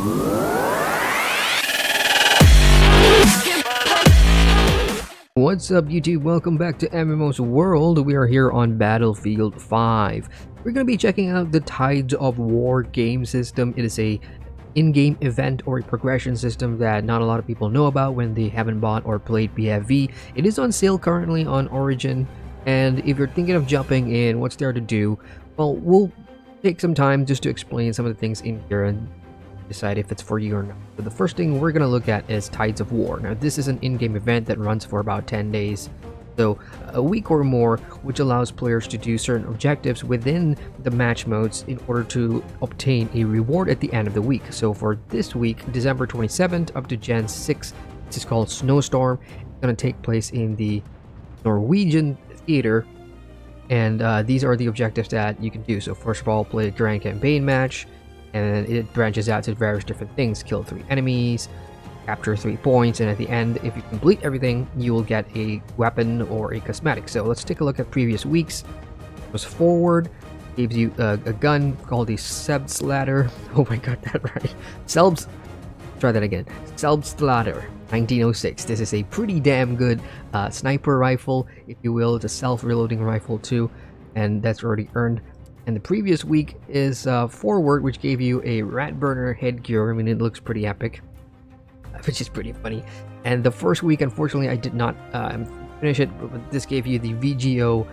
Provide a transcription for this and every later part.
What's up YouTube, welcome back to MMOSWORLD. We are here on Battlefield 5. We're going to be checking out the Tides of War game system. It is a in-game event or a progression system that not a lot of people know about when they haven't bought or played BFV. It is on sale currently on Origin, and if you're thinking of jumping in, what's there to do? Well, we'll take some time just to explain some of the things in here and decide if it's for you or not. So the first thing we're going to look at is Tides of War. Now this is an in-game event that runs for about 10 days, so a week or more, which allows players to do certain objectives within the match modes in order to obtain a reward at the end of the week. So for this week, December 27th up to Jan 6th, this is called Snowstorm. It's going to take place in the Norwegian theater, and these are the objectives that you can do. So first of all, play a grand campaign match, and it branches out to various different things. Kill 3 enemies, capture 3 points, and at the end, if you complete everything, you will get a weapon or a cosmetic. So let's take a look at previous weeks. It was Forward, gives you a gun called the Selbstlader. Oh my god, that right. Try that again. Selbstlader 1906. This is a pretty damn good sniper rifle, if you will. It's a self-reloading rifle too, and that's already earned. And the previous week is Forward, which gave you a rat burner headgear. I mean, it looks pretty epic, which is pretty funny. And the first week, unfortunately, I did not finish it, but this gave you the VGO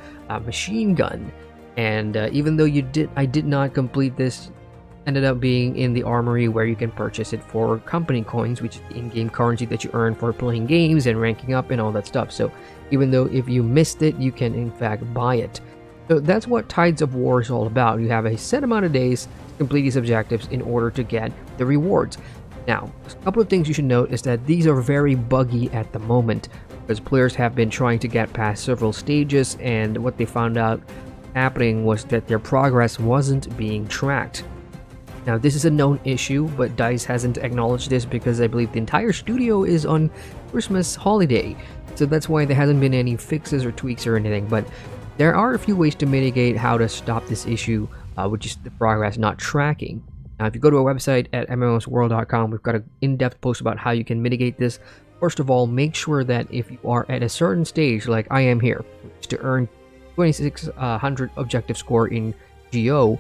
machine gun. And even though I did not complete this, ended up being in the armory where you can purchase it for company coins, which is the in-game currency that you earn for playing games and ranking up and all that stuff. So even though if you missed it, you can in fact buy it. So that's what Tides of War is all about. You have a set amount of days to complete these objectives in order to get the rewards. Now, a couple of things you should note is that these are very buggy at the moment, because players have been trying to get past several stages, and what they found out happening was that their progress wasn't being tracked. Now, this is a known issue, but DICE hasn't acknowledged this because I believe the entire studio is on Christmas holiday. So that's why there hasn't been any fixes or tweaks or anything, but there are a few ways to mitigate how to stop this issue, which is the progress not tracking. Now, if you go to our website at MMOSWORLD.com, we've got an in-depth post about how you can mitigate this. First of all, make sure that if you are at a certain stage, like I am here, which is to earn 2600 objective score in GO,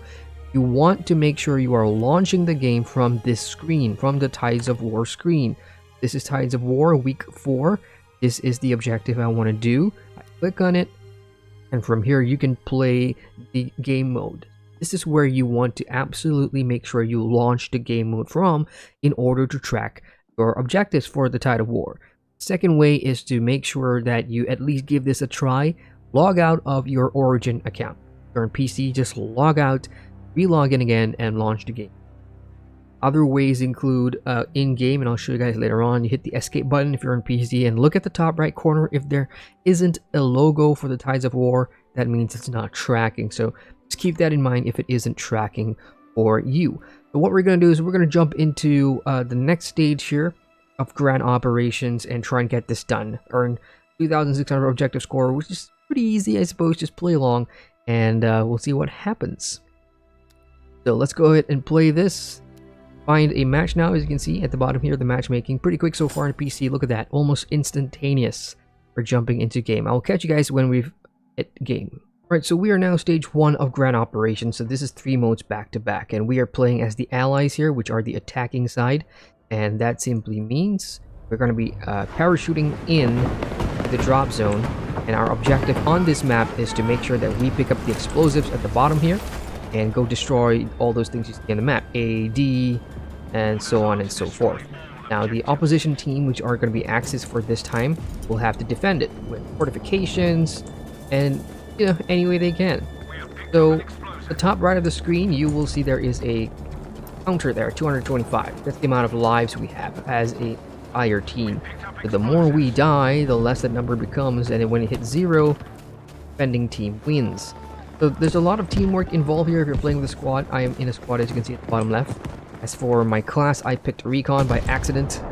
you want to make sure you are launching the game from this screen, from the Tides of War screen. This is Tides of War week 4. This is the objective I want to do. I click on it, and from here you can play the game mode. This is where you want to absolutely make sure you launch the game mode from in order to track your objectives for the Tide of War. Second way is to make sure that you at least give this a try. Log out of your Origin account. If you're on PC, just log out, re-log in again, and launch the game. Other ways include in-game, and I'll show you guys later on. You hit the escape button if you're on PC, and look at the top right corner. If there isn't a logo for the Tides of War, that means it's not tracking. So just keep that in mind if it isn't tracking for you. So what we're going to do is we're going to jump into the next stage here of Grand Operations and try and get this done. Earn 2,600 objective score, which is pretty easy, I suppose. Just play along, and we'll see what happens. So let's go ahead and play this. Find a match now. As you can see at the bottom here, the matchmaking pretty quick so far on PC. Look at that, almost instantaneous for jumping into game. I will catch you guys when we've hit game. Alright, so we are now stage 1 of Grand Operations. So this is 3 modes back to back, and we are playing as the allies here, which are the attacking side, and that simply means we're going to be parachuting in the drop zone, and our objective on this map is to make sure that we pick up the explosives at the bottom here and go destroy all those things you see on the map, A, D, and so on and so forth. Now, the opposition team, which are going to be Axis for this time, will have to defend it with fortifications and, you know, any way they can. So, the top right of the screen, you will see there is a counter there, 225. That's the amount of lives we have as a entire team. So the more we die, the less that number becomes, and then when it hits 0, defending team wins. So there's a lot of teamwork involved here if you're playing with a squad. I am in a squad, as you can see at the bottom left. As for my class, I picked Recon by accident.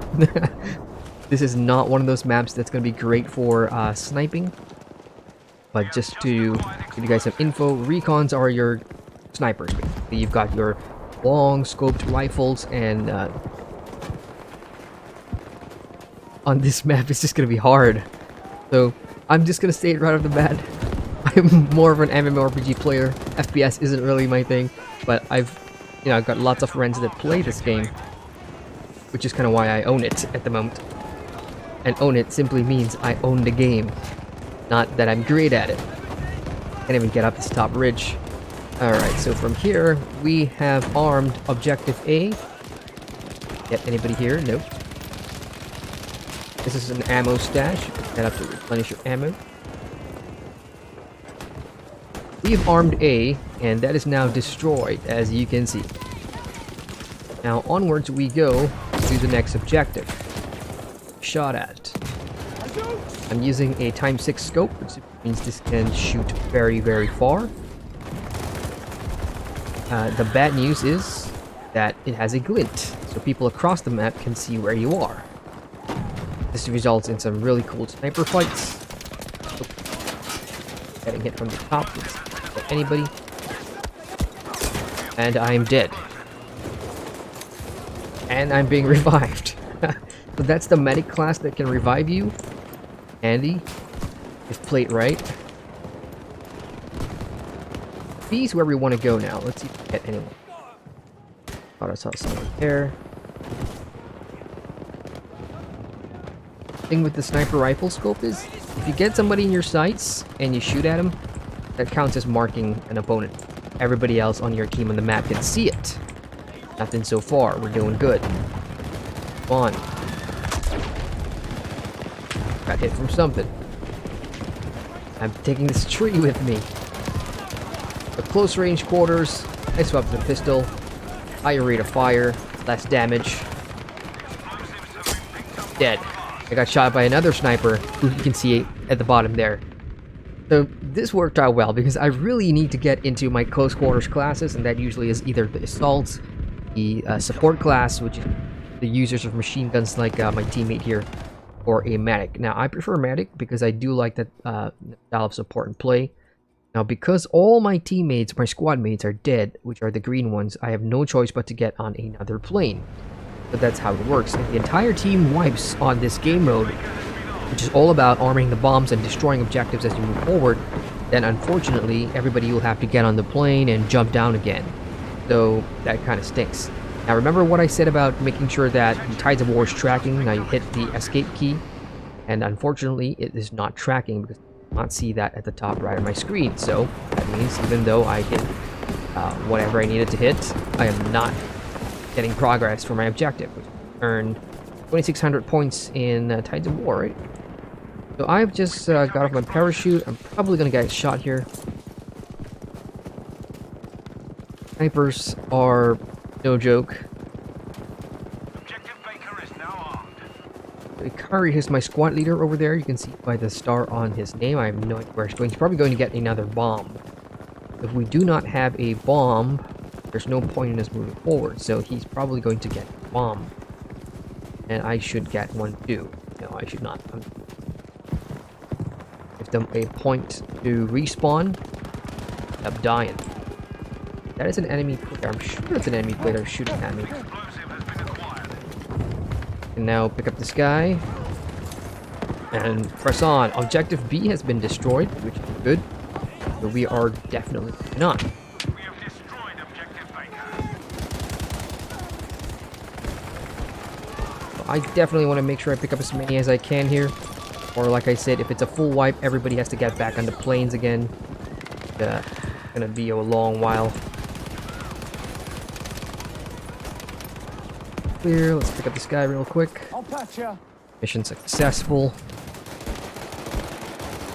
This is not one of those maps that's going to be great for sniping. But just to give you guys some info, Recons are your snipers. You've got your long scoped rifles, and on this map it's just gonna be hard. So I'm just gonna say it right off the bat. I'm more of an MMORPG player. FPS isn't really my thing, but I've got lots of friends that play this game, which is kind of why I own it at the moment. And own it simply means I own the game, not that I'm great at it. Can't even get up this top ridge. Alright, so from here, we have armed Objective A. Get anybody here? Nope. This is an ammo stash. Head up to replenish your ammo. We've armed A, and that is now destroyed, as you can see. Now onwards we go to the next objective. Shot at. I'm using a ×6 scope, which means this can shoot very, very far. The bad news is that it has a glint, so people across the map can see where you are. This results in some really cool sniper fights. Getting hit from the top, hit anybody. And I'm dead. And I'm being revived. So that's the medic class that can revive you. Handy, if played right. B is where we want to go now. Let's see if we can get anyone. Thought I saw someone there. Thing with the sniper rifle scope is, if you get somebody in your sights and you shoot at them, that counts as marking an opponent. Everybody else on your team on the map can see it. Nothing so far. We're doing good. Come on. Got hit from something. I'm taking this tree with me. The close range quarters, I swap the pistol. Higher rate of fire, less damage. Dead. I got shot by another sniper, who you can see at the bottom there. So this worked out well, because I really need to get into my close quarters classes, and that usually is either the assault, the support class, which is the users of machine guns like my teammate here, or a medic. Now I prefer medic because I do like that style of support and play. Now because all my teammates, my squad mates are dead, which are the green ones, I have no choice but to get on another plane. But that's how it works. If the entire team wipes on this game mode, which is all about arming the bombs and destroying objectives as you move forward, then unfortunately everybody will have to get on the plane and jump down again. So that kind of stinks. Now remember what I said about making sure that the Tides of War is tracking. Now you hit the escape key, and unfortunately it is not tracking because I cannot see that at the top right of my screen. So that means even though I hit whatever I needed to hit, I am not getting progress for my objective, which earned 2,600 points in Tides of War, right? So I've just got off my parachute. I'm probably going to get shot here. Snipers are no joke. Ikari is my squad leader over there. You can see by the star on his name. I have no idea where he's going. He's probably going to get another bomb. If we do not have a bomb, there's no point in us moving forward. So he's probably going to get a bomb. And I should get one too. No, I should not. Give them a point to respawn. I'm dying. That is an enemy player. I'm sure it's an enemy player shooting at me. And now pick up this guy. And press on. Objective B has been destroyed, which is good. But we are definitely not. I definitely want to make sure I pick up as many as I can here. Or like I said, if it's a full wipe, everybody has to get back on the planes again. It's gonna be a long while. Clear, let's pick up this guy real quick. Mission successful.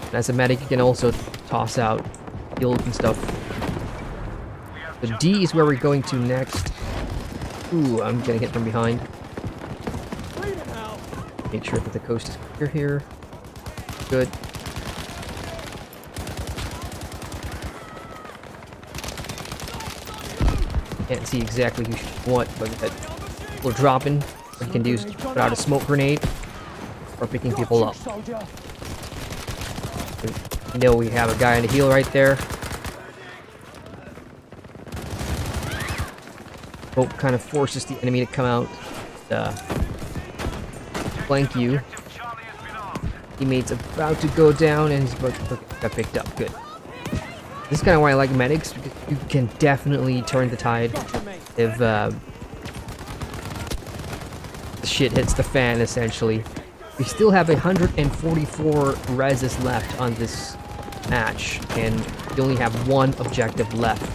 And as a medic, you can also toss out heals and stuff. The D is where we're going to next. Ooh, I'm getting hit from behind. Make sure that the coast is clear here. Good. Can't see exactly who should what, but we're dropping. What you can do is put out a smoke grenade or picking people up. You know we have a guy on the heel right there. Smoke kind of forces the enemy to come out, flank you. Teammate's about to go down and he's about to got picked up. Good. This is kind of why I like medics, because you can definitely turn the tide if the shit hits the fan, essentially. We still have 144 reses left on this match, and we only have one objective left.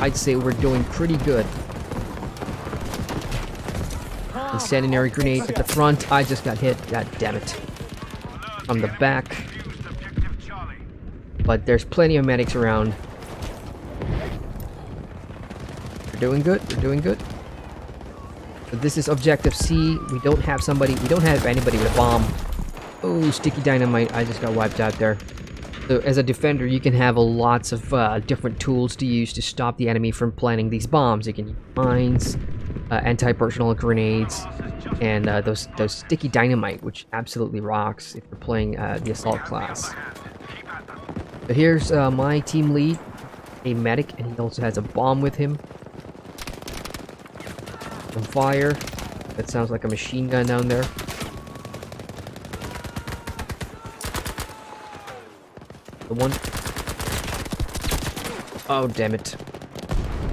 I'd say we're doing pretty good. Incendiary grenade at the front. I just got hit. God damn it. From the back. But there's plenty of medics around. We're doing good. We're doing good. So this is objective C. We don't have anybody with a bomb. Oh, sticky dynamite. I just got wiped out there. So as a defender, you can have lots of different tools to use to stop the enemy from planting these bombs. You can use mines, anti-personnel grenades, and those sticky dynamite, which absolutely rocks if you're playing the assault class. So here's my team lead, a medic, and he also has a bomb with him. On fire. That sounds like a machine gun down there. The one. Oh, damn it.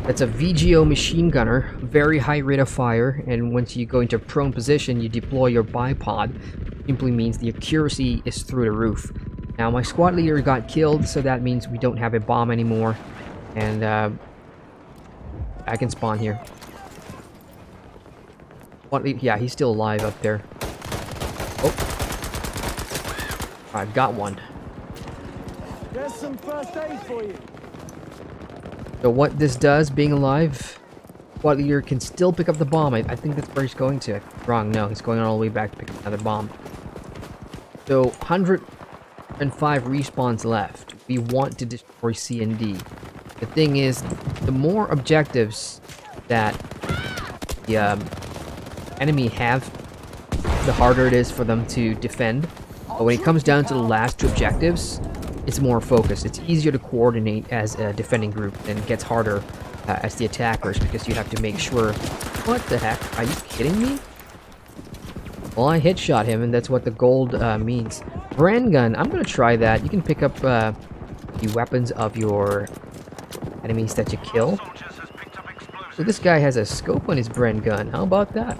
That's a VGO machine gunner, very high rate of fire, and once you go into prone position, you deploy your bipod. Simply means the accuracy is through the roof. Now, my squad leader got killed, so that means we don't have a bomb anymore, and I can spawn here. Yeah, he's still alive up there. Oh, I've got one. There's some first aid for you. So what this does, being alive, squad leader can still pick up the bomb. I think that's where he's going to. Wrong, no, he's going all the way back to pick up another bomb. So 105 respawns left. We want to destroy C and D. The thing is, the more objectives that the enemy have, the harder it is for them to defend. But when it comes down to the last two objectives, it's more focused. It's easier to coordinate as a defending group, and it gets harder as the attackers, because you have to make sure... What the heck? Are you kidding me? Well, I headshot him, and that's what the gold means. Brand gun, I'm gonna try that. You can pick up the weapons of your enemies that you kill. So this guy has a scope on his brand gun. How about that?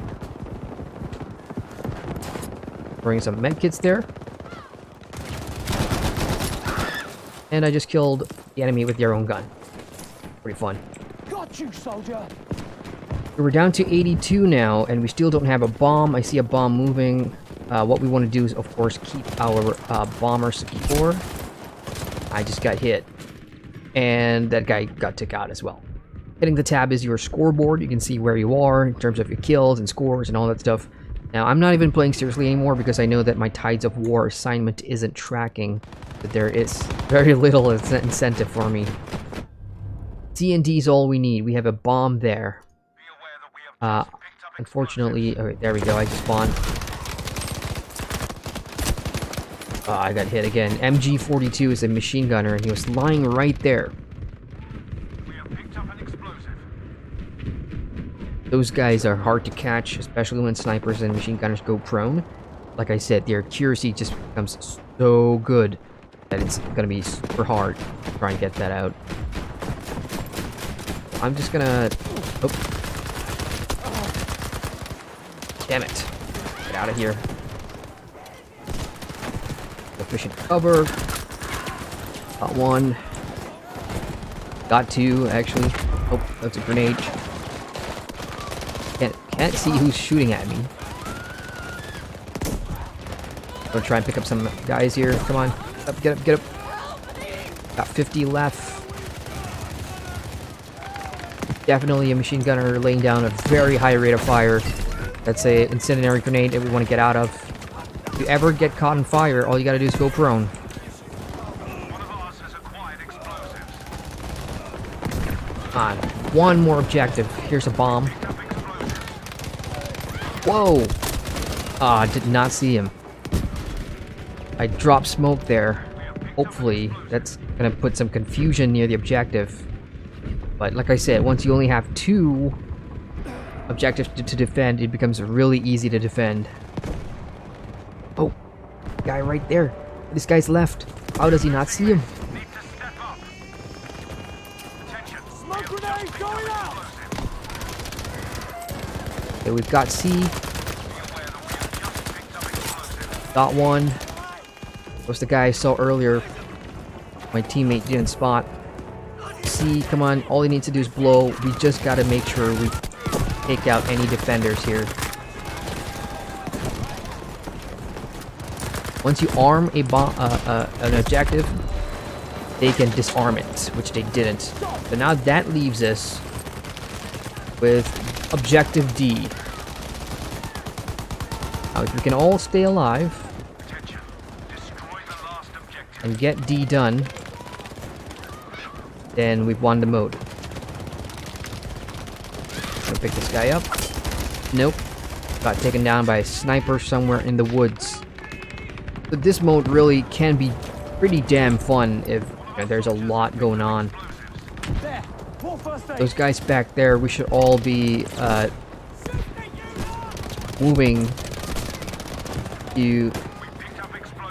Bring some medkits there. And I just killed the enemy with their own gun. Pretty fun. Got you, soldier. So we're down to 82 now, and we still don't have a bomb. I see a bomb moving. What we want to do is, of course, keep our bomber secure. I just got hit. And that guy got took out as well. Hitting the tab is your scoreboard. You can see where you are in terms of your kills and scores and all that stuff. Now, I'm not even playing seriously anymore because I know that my Tides of War assignment isn't tracking. But there is very little incentive for me. C&D is all we need. We have a bomb there. Unfortunately, okay, there we go. I just spawned. I got hit again. MG42 is a machine gunner, and he was lying right there. Those guys are hard to catch, especially when snipers and machine gunners go prone. Like I said, their accuracy just becomes so good that it's gonna be super hard to try and get that out. I'm just gonna... Oh. Damn it. Get out of here. Efficient cover. Got one. Got two, actually. Oh, that's a grenade. Can't see who's shooting at me. Gonna try and pick up some guys here. Come on. Get up, get up. Got 50 left. Definitely a machine gunner laying down a very high rate of fire. That's a incendiary grenade that we want to get out of. If you ever get caught on fire, all you gotta do is go prone. Come on. One more objective. Here's a bomb. Whoa! Ah, did not see him. I dropped smoke there. Hopefully, that's gonna put some confusion near the objective. But like I said, once you only have two objective to defend, it becomes really easy to defend. Oh, guy right there. This guy's left. How does he not see him? Smoke grenade going out! Okay, we've got C. Got one. That was the guy I saw earlier. My teammate didn't spot. C, come on. All he needs to do is blow. We just gotta make sure we take out any defenders here. Once you arm a an objective, they can disarm it, which they didn't. So now that leaves us with objective D. Now if we can all stay alive and get D done, then we've won the mode. Gonna pick this guy up. Nope. Got taken down by a sniper somewhere in the woods. But this mode really can be pretty damn fun if there's a lot going on. Those guys back there, we should all be moving to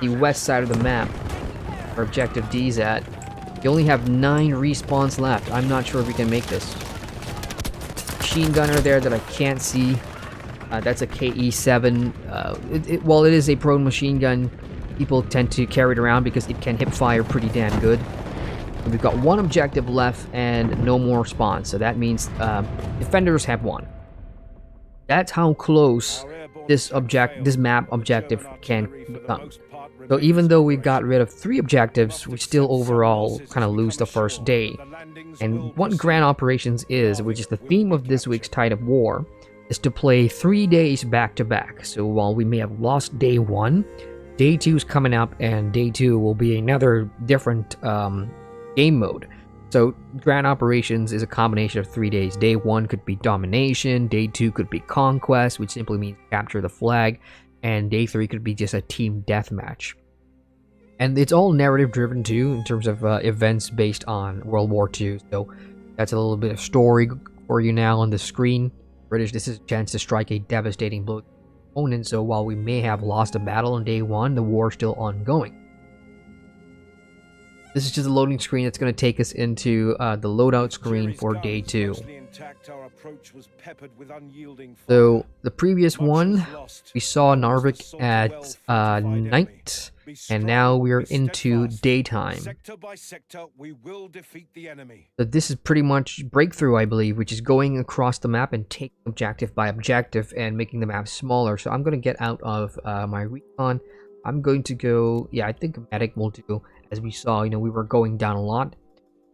the west side of the map where objective D's at. You only have 9 respawns left. I'm not sure if we can make this. Machine gunner there that I can't see. That's a KE7. While it is a prone machine gun, people tend to carry it around because it can hip fire pretty damn good. And we've got 1 objective left and no more spawns, so that means defenders have won. That's how close this map objective can become. So even though we got rid of 3 objectives, we still overall kind of lose the first day. And what Grand Operations is, which is the theme of this week's Tide of War, is to play 3 days back to back. So while we may have lost day 1, day 2 is coming up, and day 2 will be another different game mode. So Grand Operations is a combination of 3 days. Day 1 could be domination, day 2 could be conquest, which simply means capture the flag, and day 3 could be just a team deathmatch. And it's all narrative driven too, in terms of events based on World War II. So that's a little bit of story for you now on the screen. British, this is a chance to strike a devastating blow to the opponent. So while we may have lost a battle on day 1, the war is still ongoing. This is just a loading screen that's going to take us into the loadout screen for day 2. So the previous one, we saw Narvik at night, and now we're into daytime. So this is pretty much breakthrough, I believe, which is going across the map and taking objective by objective and making the map smaller. So I'm going to get out of my recon. I'm going to go, yeah, I think medic will do. As we saw, we were going down a lot.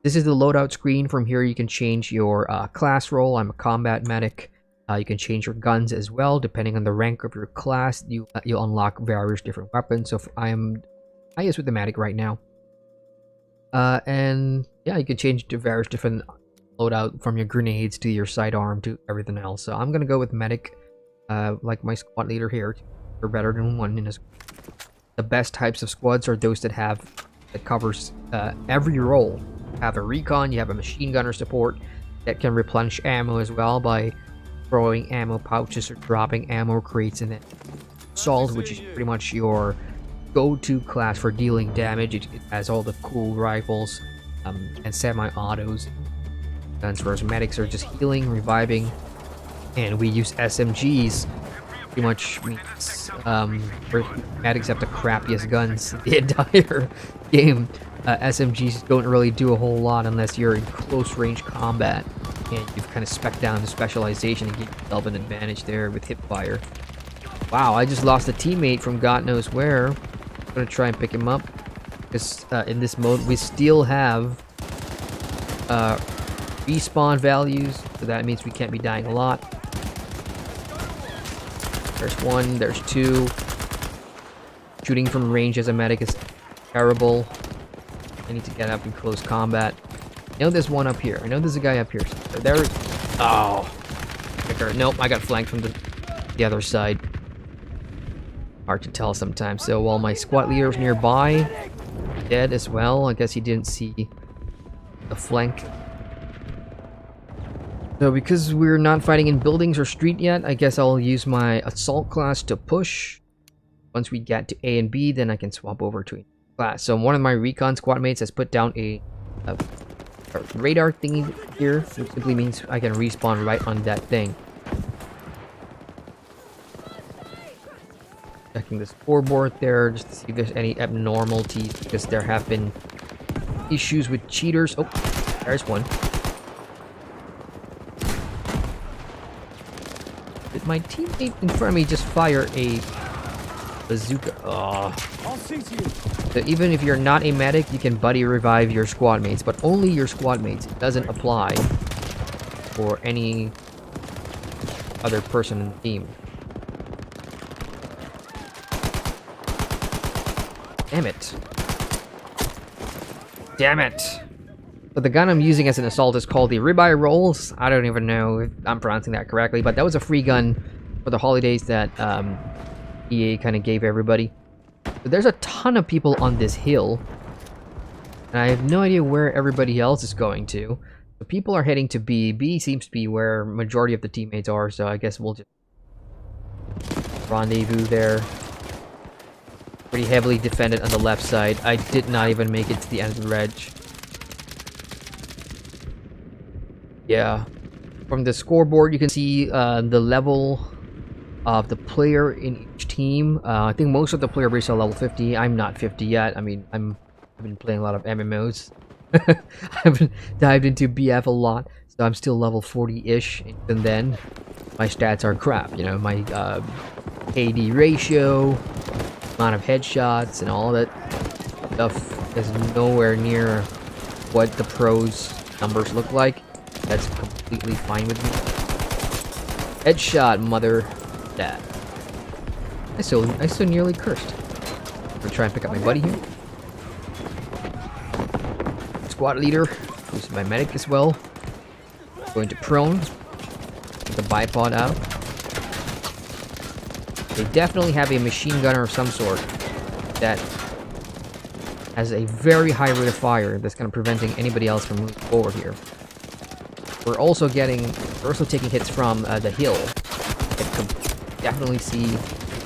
This is the loadout screen. From here, you can change your class role. I'm a combat medic. You can change your guns as well. Depending on the rank of your class, you'll unlock various different weapons. So I am highest with the medic right now. And yeah, you can change to various different loadout, from your grenades to your sidearm to everything else. So I'm going to go with medic, like my squad leader here. We're better than one in a squad. The best types of squads are those that covers every role. You have a recon, you have a machine gunner support that can replenish ammo as well by throwing ammo pouches or dropping ammo crates in it. Assault, which is pretty much your go-to class for dealing damage. It has all the cool rifles and semi-autos. Guns, whereas medics are just healing, reviving, and we use SMGs. Pretty much means medics have the crappiest guns in the entire game. SMGs don't really do a whole lot unless you're in close range combat, and you've kind of spec'd down the specialization and give yourself an advantage there with hip fire. Wow, I just lost a teammate from God knows where. I'm gonna try and pick him up because in this mode we still have respawn values, so that means we can't be dying a lot. There's 1, there's 2. Shooting from range as a medic is terrible. I need to get up in close combat. I know there's one up here. I know there's a guy up here. There. Oh. Nope, I got flanked from the other side. Hard to tell sometimes. So while my squad leader's nearby, dead as well. I guess he didn't see the flank. So because we're not fighting in buildings or street yet, I guess I'll use my assault class to push. Once we get to A and B, then I can swap over to a class. So one of my recon squad mates has put down a radar thingy here, which simply means I can respawn right on that thing. Checking the scoreboard there just to see if there's any abnormalities, because there have been issues with cheaters. Oh, there's one. Did my teammate in front of me just fire a bazooka? Oh. I'll see to you. So even if you're not a medic, you can buddy revive your squad mates, but only your squad mates. It doesn't apply for any other person in the team. Damn it. Damn it. So the gun I'm using as an assault is called the revolves. I don't even know if I'm pronouncing that correctly, but that was a free gun for the holidays that EA kind of gave everybody. So there's a ton of people on this hill, and I have no idea where everybody else is going to. So people are heading to B. B seems to be where majority of the teammates are, so I guess we'll just rendezvous there. Pretty heavily defended on the left side. I did not even make it to the end of the reg. Yeah. From the scoreboard, you can see the level of the player in each team. I think most of the player base are level 50. I'm not 50 yet. I mean, I've been playing a lot of MMOs. I haven't dived into BF a lot, so I'm still level 40-ish. And then my stats are crap. You know, my AD ratio, amount of headshots, and all that stuff is nowhere near what the pros numbers look like. That's completely fine with me. Headshot, mother. That. I so nearly cursed. I'm gonna try and pick up my buddy here. Squad leader, who's my medic as well. Going to prone. Get the bipod out. They definitely have a machine gunner of some sort that has a very high rate of fire that's kind of preventing anybody else from moving forward here. We're also taking hits from the hill. Definitely see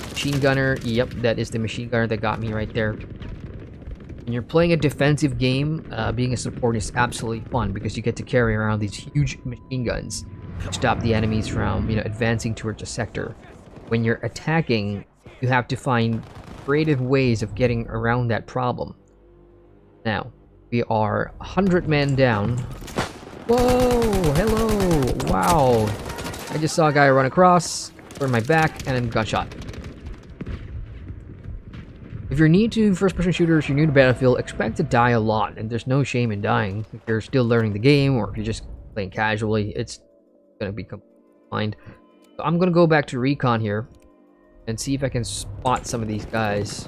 machine gunner. Yep, that is the machine gunner that got me right there. When you're playing a defensive game, being a support is absolutely fun because you get to carry around these huge machine guns to stop the enemies from, you know, advancing towards a sector. When you're attacking, you have to find creative ways of getting around that problem. Now, we are 100 men down. Whoa! Hello! Wow! I just saw a guy run across, turn my back, and then got shot. If you're new to first-person shooters, you're new to Battlefield, expect to die a lot, and there's no shame in dying. If you're still learning the game, or if you're just playing casually, it's gonna be fine. So I'm gonna go back to recon here, and see if I can spot some of these guys.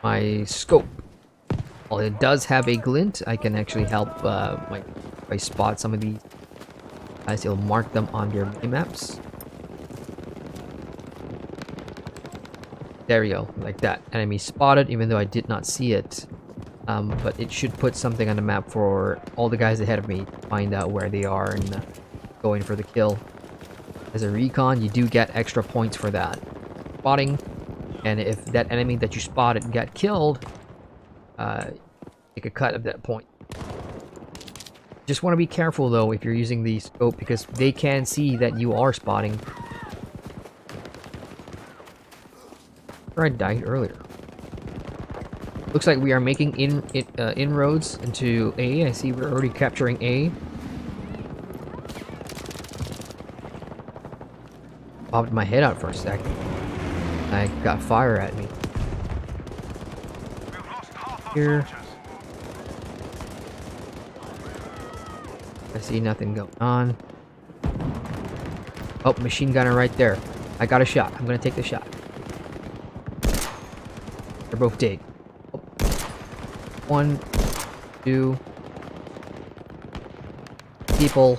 My scope. While it does have a glint, I can actually help if I spot some of these guys, it'll mark them on their mini-maps. There we go, like that. Enemy spotted, even though I did not see it. But it should put something on the map for all the guys ahead of me to find out where they are and go in for the kill. As a recon, you do get extra points for that. Spotting, and if that enemy that you spotted got killed, take a cut of that point. Just want to be careful though if you're using the scope, because they can see that you are spotting. I died earlier. Looks like we are making inroads into A. I see we're already capturing A. Popped my head out for a second. I got fire at me. Here. I see nothing going on. Oh, machine gunner right there. I got a shot. I'm gonna take the shot. They're both dead. Oh. 1, 2 people.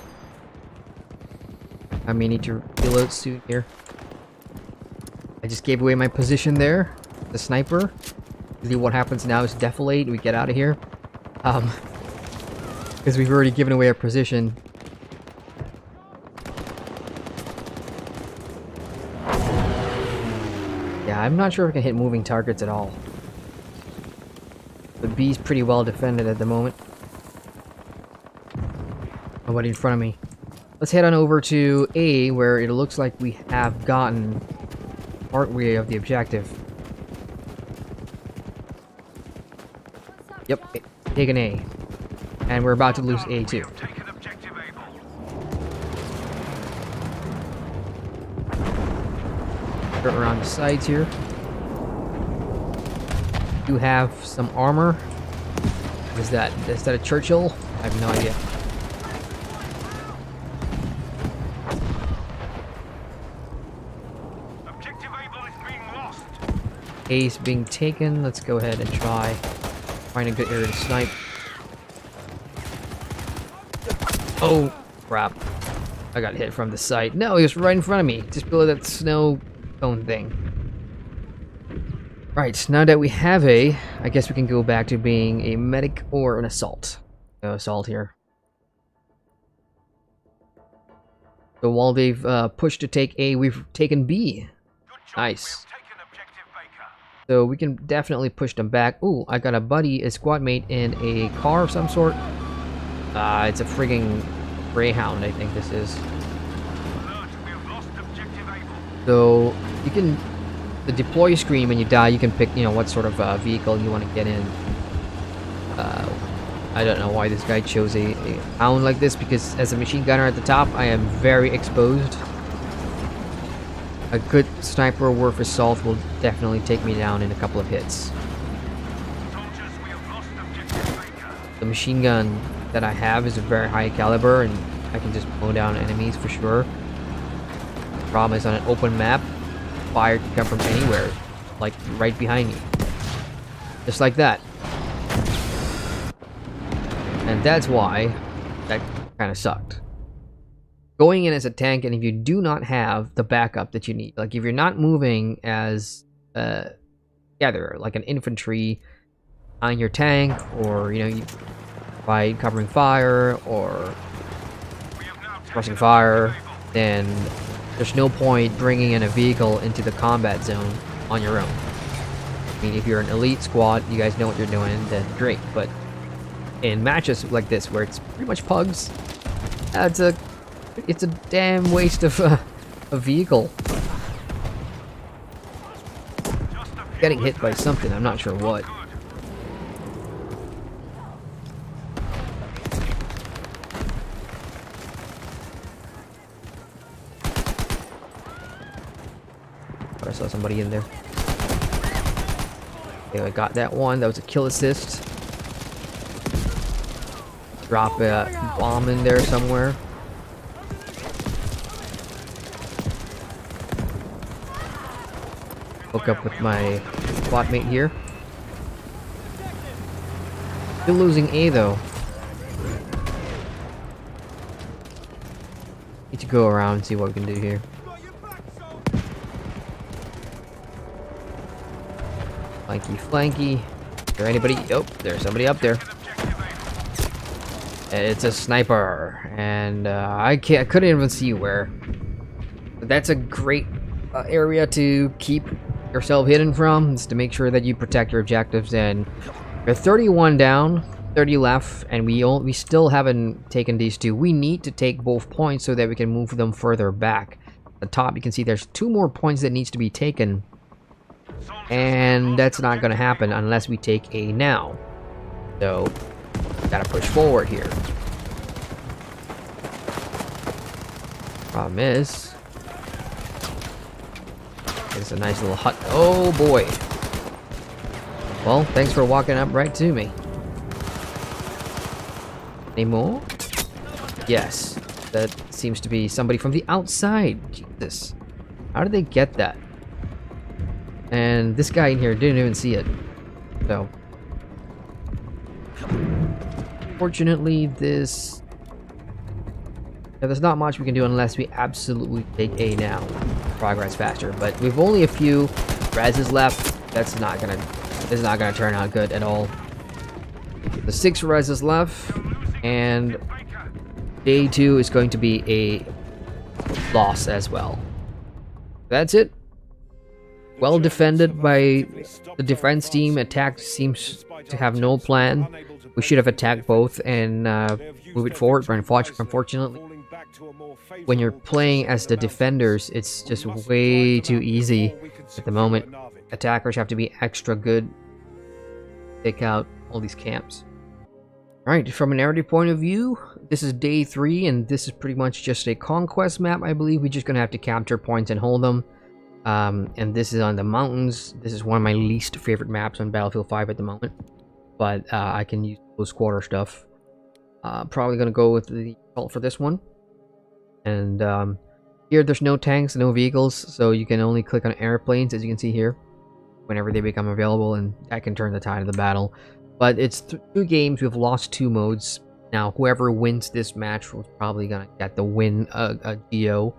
I may need to reload soon here. I just gave away my position there. The sniper. See what happens now is defilade. We get out of here. Because we've already given away our position. Yeah, I'm not sure if I can hit moving targets at all. The B's pretty well defended at the moment. Nobody in front of me. Let's head on over to A, where it looks like we have gotten part way of the objective. Yep, taken A. And we're about to lose A too. Turn around the sides here. Do have some armor. What is that? Is that a Churchill? I have no idea. A's being taken. Let's go ahead and try. Find a good area to snipe. Oh, crap. I got hit from the side. No, he was right in front of me. Just below that snow cone thing. Right, now that we have A, I guess we can go back to being a medic or an assault. No assault here. So while they've pushed to take A, we've taken B. Nice. So we can definitely push them back. Ooh, I got a buddy, a squad mate in a car of some sort. It's a frigging Greyhound, I think this is. So you can, the deploy screen when you die, you can pick, you know, what sort of vehicle you want to get in. I don't know why this guy chose a hound like this, because as a machine gunner at the top, I am very exposed. A good sniper worth assault will definitely take me down in a couple of hits. The machine gun that I have is a very high caliber, and I can just mow down enemies for sure. The problem is on an open map, fire can come from anywhere, like right behind me. Just like that. And that's why that kind of sucked. Going in as a tank, and if you do not have the backup that you need, like if you're not moving as together, like an infantry on your tank, or you know, by covering fire or suppressing fire, then there's no point bringing in a vehicle into the combat zone on your own. I mean, if you're an elite squad, you guys know what you're doing, then great. But in matches like this, where it's pretty much pugs, it's a damn waste of a vehicle. Getting hit by something, I'm not sure what. I saw somebody in there. Okay, I got that one. That was a kill assist. Drop a bomb in there somewhere. Hook up with my squad mate here. Still losing A though. Need to go around and see what we can do here. Flanky, flanky. Is there anybody? Oh, there's somebody up there. It's a sniper, and I couldn't even see where. But that's a great area to keep yourself hidden from, is to make sure that you protect your objectives. And we're 31 down, 30 left, and we still haven't taken these two. We need to take both points so that we can move them further back. At the top, you can see there's 2 more points that needs to be taken, and that's not going to happen unless we take A now. So gotta push forward here. Problem is, it's a nice little hut. Oh boy. Well, thanks for walking up right to me. Any more? Yes. That seems to be somebody from the outside. Jesus. How did they get that? And this guy in here didn't even see it. So fortunately, there's not much we can do unless we absolutely take A now. Progress faster, but we've only a few reses left. This is not gonna turn out good at all. The 6 reses left. And day 2 is going to be a loss as well. That's it. Well defended by the defense team. Attack seems to have no plan. We should have attacked both and move it forward, but unfortunately, when you're playing as the defenders, it's just way too easy at the moment. Attackers have to be extra good. Take out all these camps. Alright, from a narrative point of view, this is day 3, and this is pretty much just a conquest map, I believe. We're just going to have to capture points and hold them. And this is on the mountains. This is one of my least favorite maps on Battlefield 5 at the moment. But I can use close quarter stuff. Probably going to go with the default for this one. And here there's no tanks, no vehicles, so you can only click on airplanes, as you can see here, whenever they become available, and that can turn the tide of the battle. But it's 2 games. We've lost 2 modes. Now, whoever wins this match was probably going to get the win GO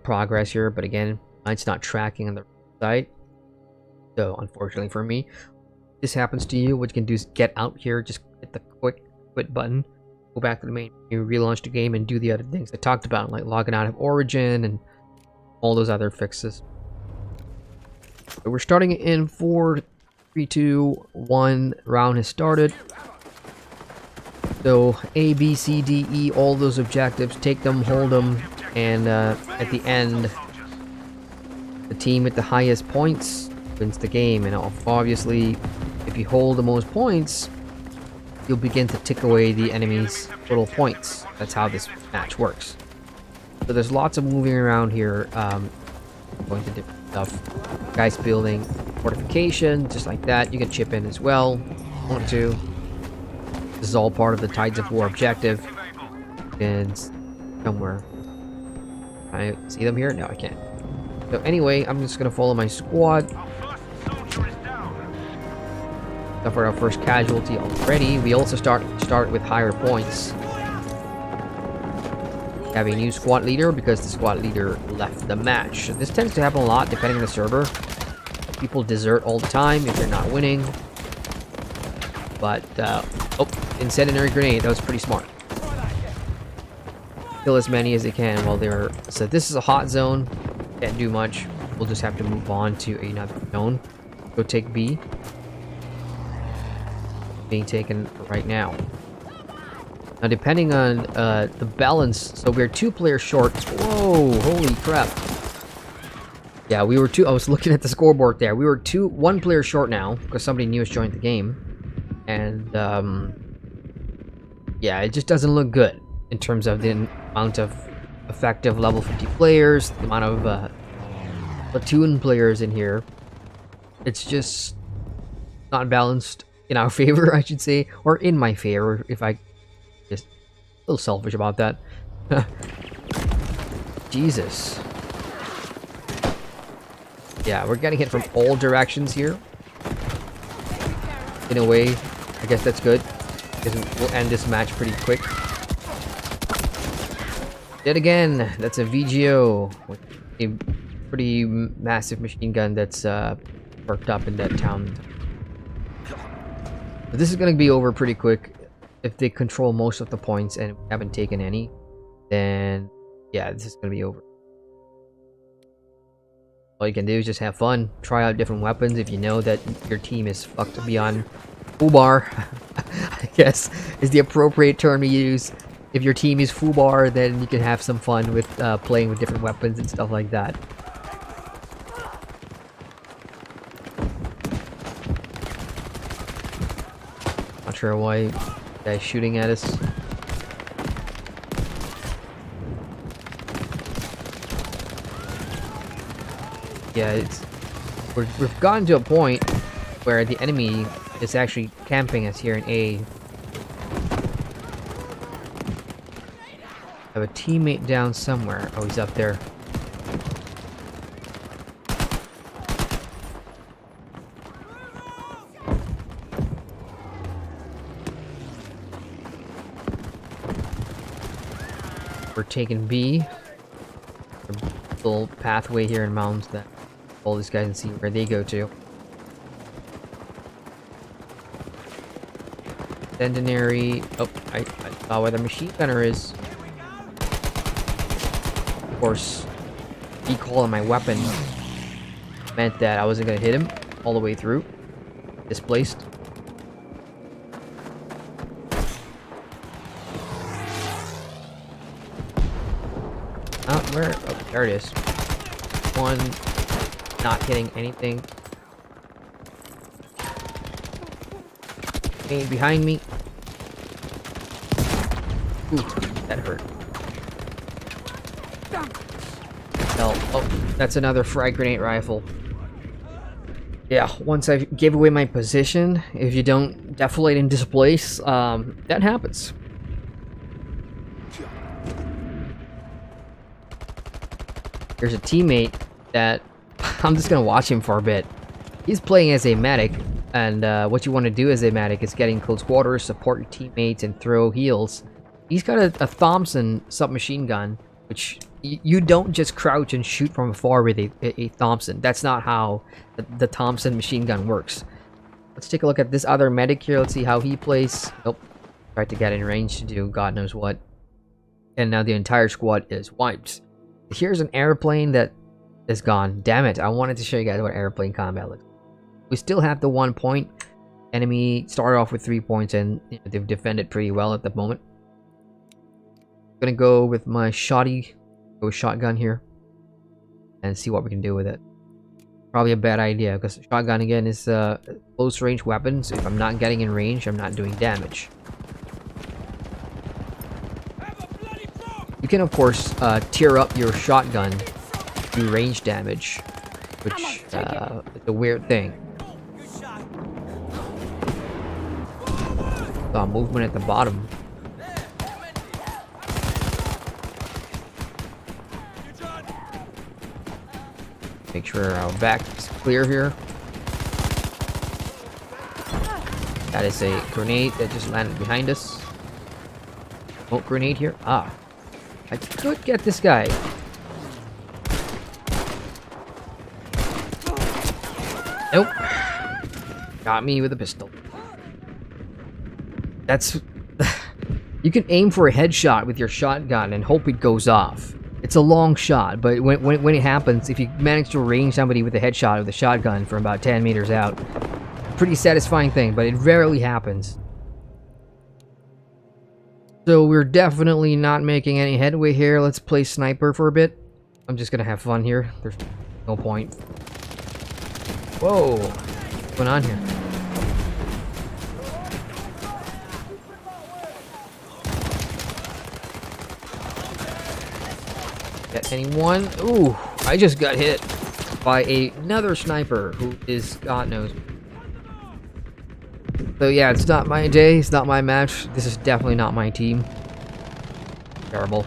progress here. But again, it's not tracking on the site. So, unfortunately for me, this happens to you. What you can do is get out here, just hit the quit button, go back to the main menu, relaunch the game, and do the other things I talked about, like logging out of Origin and all those other fixes. So we're starting in 4, 3, 2, 1. Round has started. So A, B, C, D, E, all those objectives, take them, hold them, and at the end, the team with the highest points wins the game. And obviously, if you hold the most points, you'll begin to tick away the enemy's little points. That's how this match works. So there's lots of moving around here, going to different stuff. Guys building fortification, just like that. You can chip in as well, if you want to. This is all part of the Tides of War objective. And somewhere. I see them here? No, I can't. So anyway, I'm just gonna follow my squad. Suffer our first casualty already. We also start with higher points. We have a new squad leader because the squad leader left the match. This tends to happen a lot depending on the server. People desert all the time if they're not winning. But oh, incendiary grenade. That was pretty smart. Kill as many as they can while they're. So this is a hot zone. Can't do much. We'll just have to move on to another zone. Go take B. Being taken right now. Now, depending on the balance, so we're 2 players short. Whoa! Holy crap! Yeah, we were 2. I was looking at the scoreboard there. We were 1 player short now because somebody new has joined the game, and yeah, it just doesn't look good in terms of the amount of effective level 50 players, the amount of platoon players in here. It's just not balanced in our favor, I should say, or in my favor, if I just a little selfish about that. Jesus. Yeah, we're getting hit from all directions here. In a way, I guess that's good, because we'll end this match pretty quick. Yet again, that's a VGO with a pretty massive machine gun that's perked up in that town. But this is going to be over pretty quick. If they control most of the points and we haven't taken any, then yeah, this is going to be over. All you can do is just have fun, try out different weapons if you know that your team is fucked beyond foobar. I guess is the appropriate term to use. If your team is foobar, then you can have some fun with playing with different weapons and stuff like that. Not sure why the guy's shooting at us. Yeah, we've gotten to a point where the enemy is actually camping us here in A. I have a teammate down somewhere. Oh, he's up there. We're taking B. A little pathway here in mountains that all these guys can see where they go to. Incendiary. Oh, I saw where the machine gunner is. Of course, recoil on my weapon meant that I wasn't gonna hit him all the way through. Displaced. Where? Oh, there it is. One, not hitting anything. Hey, behind me. Ooh, that hurt. Oh, that's another frag grenade rifle. Yeah, once I gave away my position, if you don't deflate and displace, that happens. There's a teammate that I'm just gonna watch him for a bit. He's playing as a medic, and what you want to do as a medic is get in close quarters, support your teammates, and throw heals. He's got a Thompson submachine gun, which you don't just crouch and shoot from afar with a Thompson. That's not how the Thompson machine gun works. Let's take a look at this other medic here. Let's see how he plays. Nope. Tried to get in range to do God knows what. And now the entire squad is wiped. Here's an airplane that is gone. Damn it. I wanted to show you guys what airplane combat looks like. We still have the 1 point. Enemy started off with 3 points, and they've defended pretty well at the moment. I'm gonna go with my shotgun here and see what we can do with it. Probably a bad idea because shotgun again is a close range weapon, so if I'm not getting in range, I'm not doing damage. You can, of course, tear up your shotgun to do range damage, which is a weird thing. Saw movement at the bottom. Make sure our back is clear here. That is a grenade that just landed behind us. Smoke grenade here. Ah. I could get this guy. Nope. Got me with a pistol. That's... You can aim for a headshot with your shotgun and hope it goes off. It's a long shot, but when it happens, if you manage to range somebody with a headshot with a shotgun from about 10 meters out, pretty satisfying thing, but it rarely happens. So we're definitely not making any headway here. Let's play sniper for a bit. I'm just gonna have fun here. There's no point. Whoa! What's going on here? Get anyone? Ooh! I just got hit by another sniper who is God knows. So yeah, it's not my day, it's not my match. This is definitely not my team. Terrible.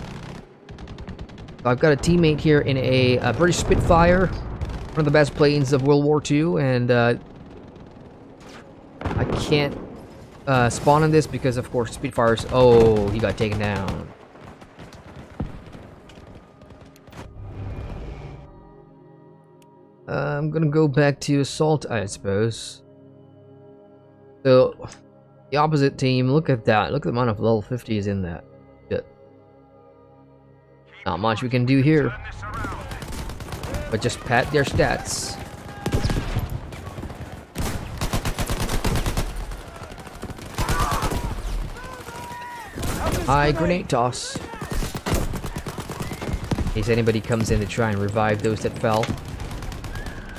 So I've got a teammate here in a British Spitfire, one of the best planes of World War II, and I can't spawn on this because, of course, Spitfires. Oh, he got taken down. I'm gonna go back to assault, I suppose. So, the opposite team, look at that. Look at the amount of level 50s in that. Shit. Not much we can do here. But just pat their stats. High grenade toss. In case anybody comes in to try and revive those that fell.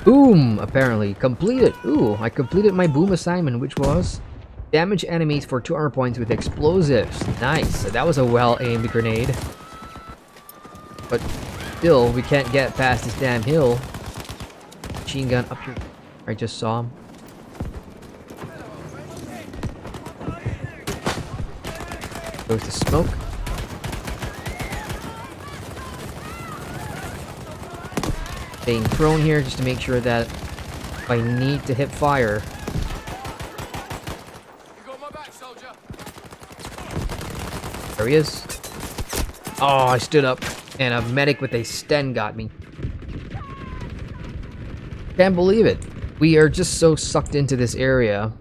Boom! Apparently completed. Ooh, I completed my boom assignment, which was damage enemies for 200 points with explosives. Nice. So that was a well-aimed grenade. But still, we can't get past this damn hill. Machine gun up here. I just saw him. Goes to smoke. Staying prone here just to make sure that if I need to hit fire. There he is. Oh, I stood up and a medic with a Sten got me. Can't believe it. We are just so sucked into this area.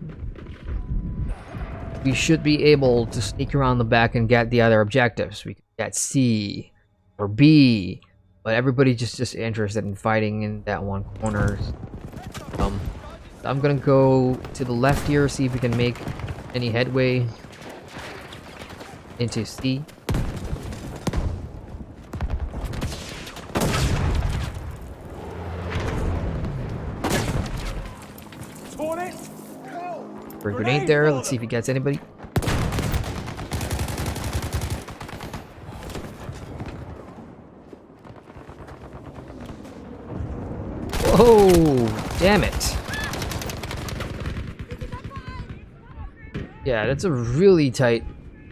we should be able to sneak around the back and get the other objectives. We could get C or B, but everybody's just interested in fighting in that one corner. I'm gonna go to the left here, see if we can make any headway into C. For a grenade there, let's see if he gets anybody. Oh, damn it. Yeah, that's a really tight.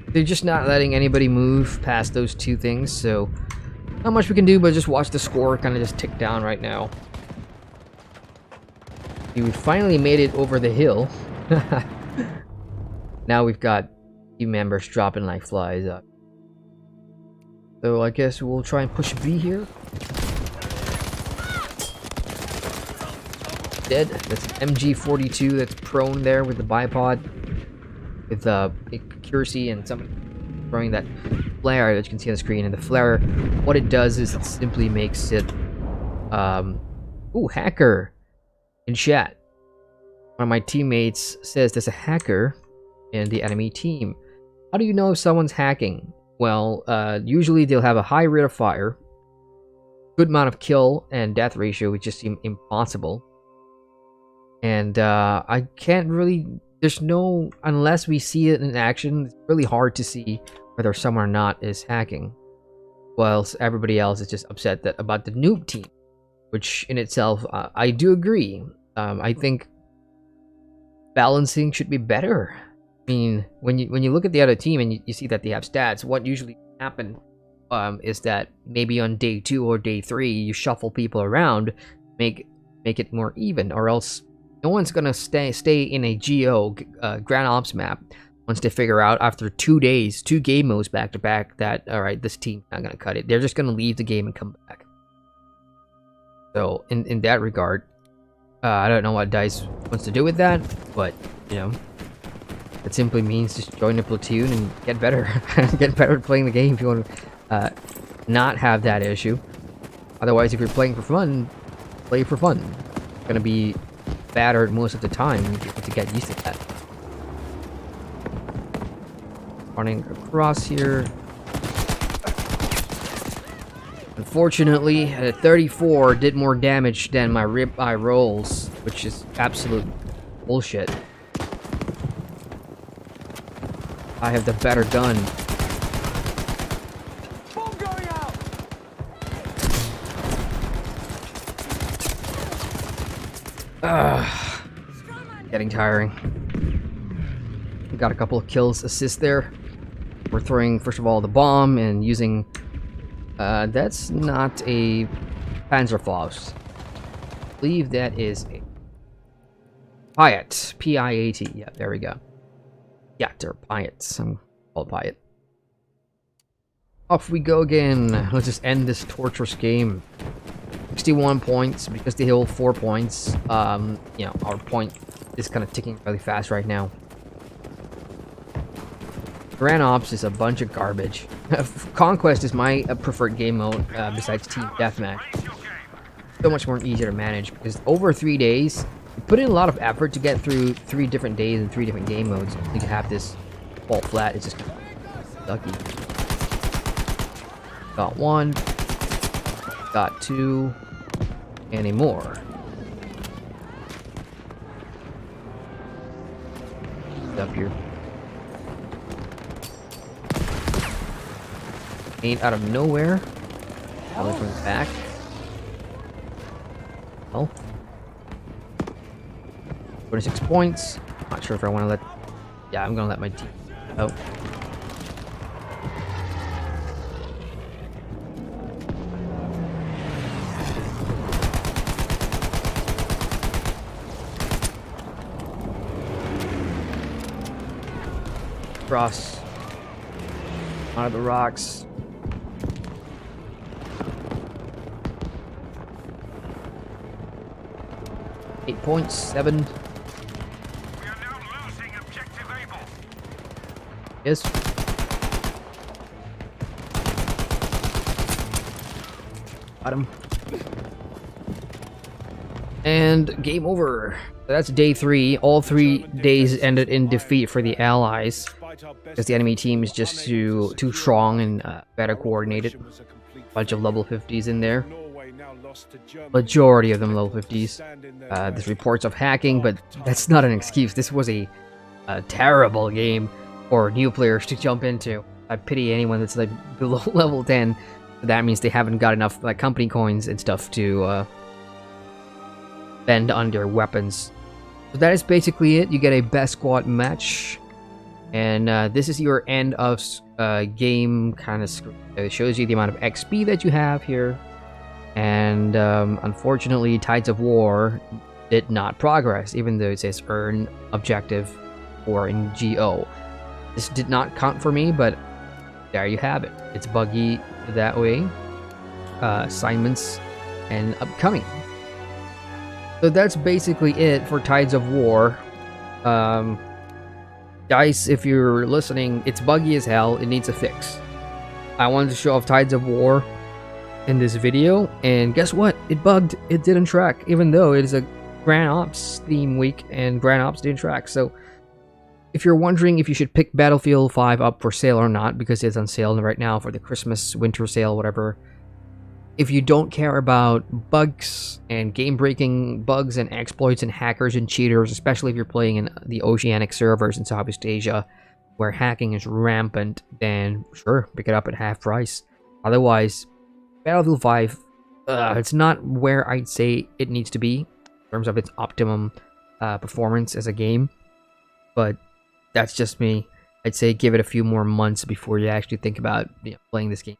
They're just not letting anybody move past those two things, so not much we can do but just watch the score kind of just tick down right now. We finally made it over the hill. Now we've got team members dropping like flies up. So I guess we'll try and push B here. Dead. That's an MG42 that's prone there with the bipod. With accuracy and something throwing that flare that you can see on the screen. And the flare, what it does is it simply makes it... ooh, hacker in chat. One of my teammates says there's a hacker in the enemy team. How do you know if someone's hacking? Well, usually they'll have a high rate of fire, good amount of kill and death ratio, which just seem impossible. And I can't really, there's no, unless we see it in action, it's really hard to see whether someone or not is hacking. Whilst everybody else is just upset about the noob team, which in itself, I do agree. I think balancing should be better. I mean, when you look at the other team and you see that they have stats, what usually happens is that maybe on day 2 or day 3 you shuffle people around, make it more even, or else no one's gonna stay in a Grand Ops map once they figure out after 2 days, 2 game modes back to back that alright, this team's not gonna cut it. They're just gonna leave the game and come back. So in that regard, I don't know what DICE wants to do with that, but you know, it simply means just join a platoon and get better. Get better at playing the game if you want to not have that issue. Otherwise, if you're playing for fun, play for fun. It's gonna be battered most of the time. You have to get used to that. Running across here. Unfortunately, at 34 did more damage than my ribeye rolls, which is absolute bullshit. I have the better gun. Bomb going out. Getting tiring. We got a couple of kills assist there. We're throwing, first of all, the bomb and using... that's not a Panzerfaust. I believe that is a Piat. P-I-A-T. Yeah, there we go. Yeah, they're Piats. I'm called Piat. Off we go again. Let's just end this torturous game. 61 points because they hold 4 points. You know, our point is kind of ticking really fast right now. Grand Ops is a bunch of garbage. Conquest is my preferred game mode besides Team Deathmatch. So much more easier to manage because over 3 days, you put in a lot of effort to get through 3 different days and 3 different game modes. You can have this fall flat. It's just lucky. Got 1, got 2, and a more. Up here. 8 out of nowhere. Probably from the back. Well. 46 points. Not sure if I want to let... Yeah, I'm going to let my team... Oh. Cross. Out of the rocks. .7. We are now losing objective Able. Yes. Got him. And game over. That's day 3. All 3 days ended in defeat for the Allies, because the enemy team is just too strong and better coordinated. Bunch of level 50s in there. Majority of them level 50s. There's reports of hacking, but that's not an excuse. This was a terrible game for new players to jump into. I pity anyone that's like below level 10. That means they haven't got enough like company coins and stuff to spend on their weapons. So that is basically it. You get a best squad match, and this is your end of game kind of screen. It shows you the amount of XP that you have here, and unfortunately Tides of War did not progress, even though it says earn objective or in GO. This did not count for me, but there you have it. It's buggy that way. Assignments and upcoming. So that's basically it for Tides of War. Guys, if you're listening, it's buggy as hell. It needs a fix. I wanted to show off Tides of War in this video, and guess what? It bugged. It didn't track, even though it is a Grand Ops theme week, and Grand Ops didn't track. So if you're wondering if you should pick Battlefield 5 up for sale or not, because it's on sale right now for the Christmas, winter sale, whatever. If you don't care about bugs and game-breaking bugs and exploits and hackers and cheaters, especially if you're playing in the oceanic servers in Southeast Asia, where hacking is rampant, then sure, pick it up at half price. Otherwise, Battlefield 5, it's not where I'd say it needs to be in terms of its optimum performance as a game, but that's just me. I'd say give it a few more months before you actually think about playing this game.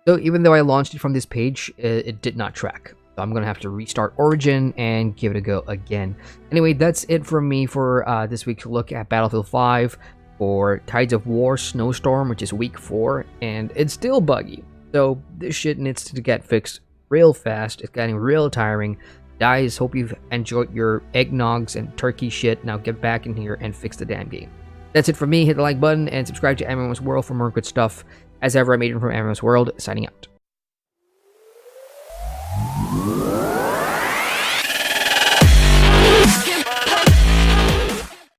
So even though I launched it from this page, it did not track. So I'm going to have to restart Origin and give it a go again. Anyway, that's it from me for this week's look at Battlefield 5 for Tides of War Snowstorm, which is week 4, and it's still buggy. So this shit needs to get fixed real fast. It's getting real tiring. Guys, hope you've enjoyed your eggnogs and turkey shit. Now get back in here and fix the damn game. That's it from me. Hit the like button and subscribe to MMOSWORLD for more good stuff. As ever, I'm Aiden from MMOSWORLD, signing out.